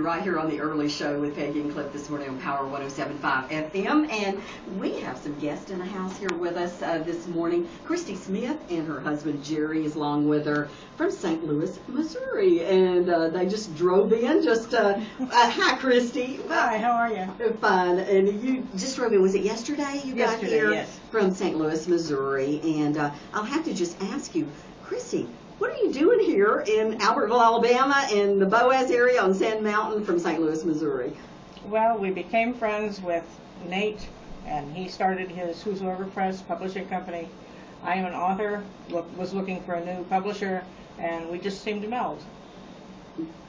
right here on the early show with Peggy and Cliff this morning on Power 107.5 FM, and we have some guests in the house here with us this morning. Christy Smith and her husband Jerry is along with her from St. Louis, Missouri, and they just drove in. Hi, Christy. Hi, how are you? Fine. And you just drove in. Was it yesterday you got here? Yes. From St. Louis, Missouri, and I'll have to just ask you, Christy, what are you doing here in Albertville, Alabama, in the Boaz area on Sand Mountain from St. Louis, Missouri? Well, we became friends with Nate, and he started his Whosoever Press publishing company. I am an author, was looking for a new publisher, and we just seemed to meld.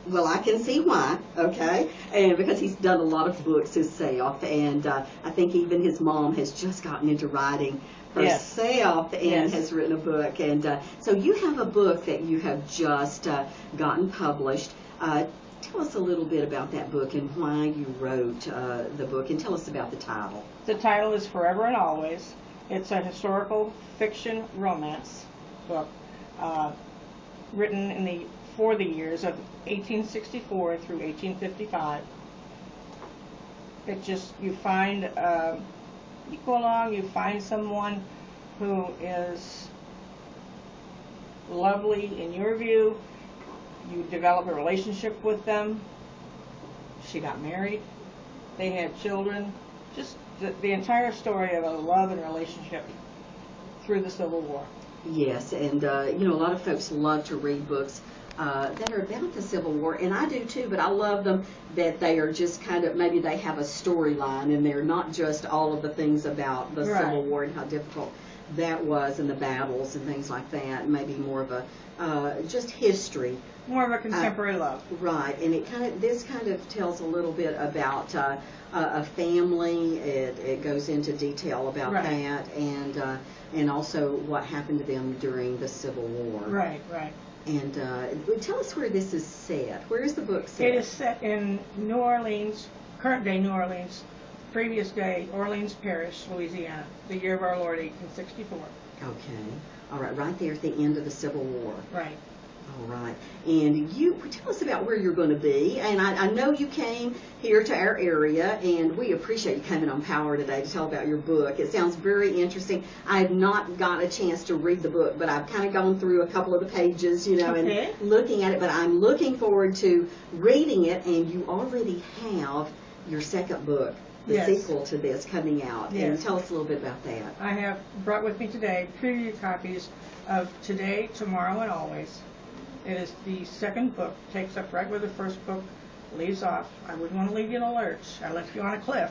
Well, I can see why, okay? And because he's done a lot of books himself, and I think even his mom has just gotten into writing herself and has written a book. And so you have a book that you have just gotten published. Tell us a little bit about that book and why you wrote the book, and tell us about the title. The title is Forever and Always. It's a historical fiction romance book written for the years of 1864 through 1855. You go along, you find someone who is lovely in your view, you develop a relationship with them, she got married, they had children, just the entire story of a love and relationship through the Civil War. Yes, and you know, a lot of folks love to read books that are about the Civil War, and I do too, but I love them that they are just kind of, maybe they have a storyline and they're not just all of the things about the Civil War and how difficult that was and the battles and things like that, maybe more of a just history. More of a contemporary love. Right, and this kind of tells a little bit about a family. It goes into detail about that, and also what happened to them during the Civil War. Right. And tell us where this is set. Where is the book set? It is set in New Orleans, current day New Orleans, previous day Orleans Parish, Louisiana, the year of our Lord, 1864. Okay. All right, right there at the end of the Civil War. Right. All right. And you tell us about where you're going to be. And I know you came here to our area, and we appreciate you coming on Power today to tell about your book. It sounds very interesting. I have not got a chance to read the book, but I've kind of gone through a couple of the pages, you know, and looking at it. But I'm looking forward to reading it, and you already have your second book, the sequel to this, coming out. And tell us a little bit about that. I have brought with me today preview copies of Today, Tomorrow, and Always. It is the second book, takes up right where the first book leaves off. I wouldn't want to leave you in a lurch. I left you on a cliff.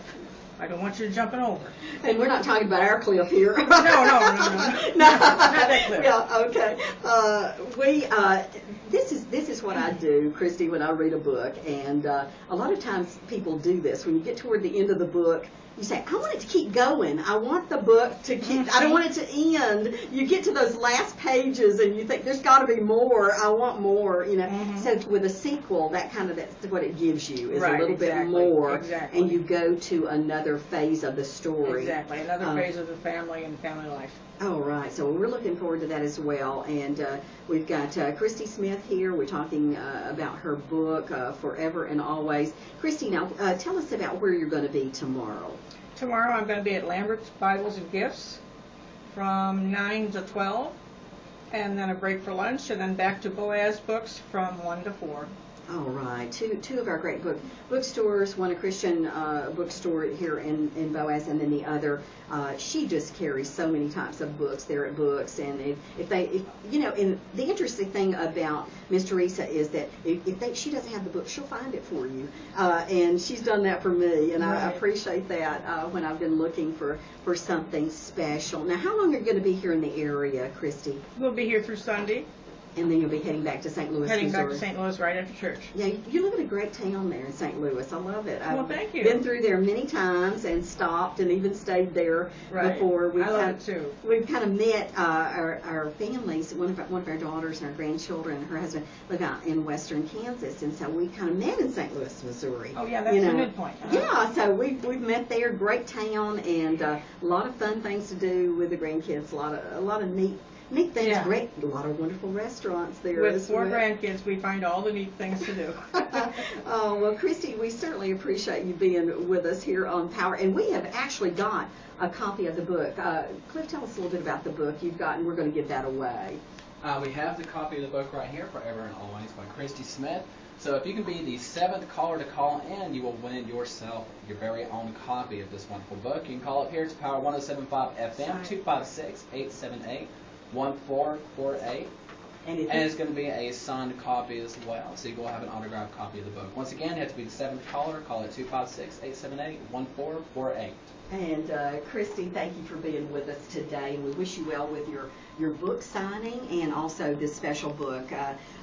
I don't want you jumping over. And we're not talking about our cliff here. No. Not that cliff. Yeah, okay. This is what I do, Christy, when I read a book, and a lot of times people do this. When you get toward the end of the book, you say, I want it to keep going. I want the book to keep, I don't want it to end. You get to those last pages and you think, there's got to be more. I want more, you know. So with a sequel, that's what it gives you, is a little bit more. Exactly. And you go to another phase of the story. Exactly, another phase of the family and family life. Oh, right. So we're looking forward to that as well. And we've got Christy Smith here. We're talking about her book, Forever and Always. Christy, now tell us about where you're going to be tomorrow. Tomorrow I'm going to be at Lambert's Bibles and Gifts from 9 to 12, and then a break for lunch, and then back to Boaz Books from 1 to 4. All right. Two of our great bookstores, one a Christian bookstore here in Boaz, and then the other, she just carries so many types of books there at Books. And if you know, and the interesting thing about Miss Teresa is that if she doesn't have the book, she'll find it for you. And she's done that for me, and I appreciate that when I've been looking for something special. Now, how long are you going to be here in the area, Christy? We'll be here through Sunday. And then you'll be heading back to St. Louis, Heading Missouri. back to St. Louis right after church. Yeah, you live in a great town there in St. Louis. I love it. Well, thank you. I've been through there many times and stopped and even stayed there before. I love it too. We've kind of met our families. One of our daughters and our grandchildren and her husband live out in western Kansas, and so we kind of met in St. Louis, Missouri. Oh yeah, that's the midpoint. Yeah, so we've met there. Great town, and a lot of fun things to do with the grandkids. A lot of neat Neat things, Yeah. great, a lot of wonderful restaurants there. With as 4 well. grandkids, we find all the neat things to do. Oh, well, Christy, we certainly appreciate you being with us here on Power. And we have actually got a copy of the book. Cliff, tell us a little bit about the book you've got, and we're going to give that away. We have the copy of the book right here, Forever and Always by Christy Smith. So if you can be the 7th caller to call in, you will win yourself your very own copy of this wonderful book. You can call up here to Power 107.5 FM, 256-878-1448. And it's going to be a signed copy as well, so you will have an autographed copy of the book. Once again, you have to be the 7th caller. Call at 256-878-1448. And Christy, thank you for being with us today. We wish you well with your book signing and also this special book.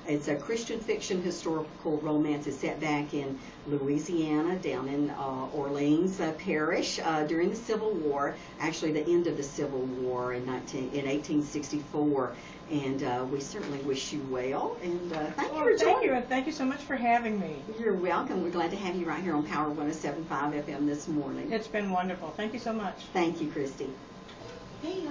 It's a Christian fiction historical romance. It's set back in Louisiana, down in Orleans Parish during the Civil War, actually the end of the Civil War in 1864. And we certainly wish you well. And thank you for joining. Thank you, and thank you so much for having me. You're welcome. We're glad to have you right here on Power 107.5 FM this morning. It's been wonderful. Thank you so much. Thank you, Christy. Hey,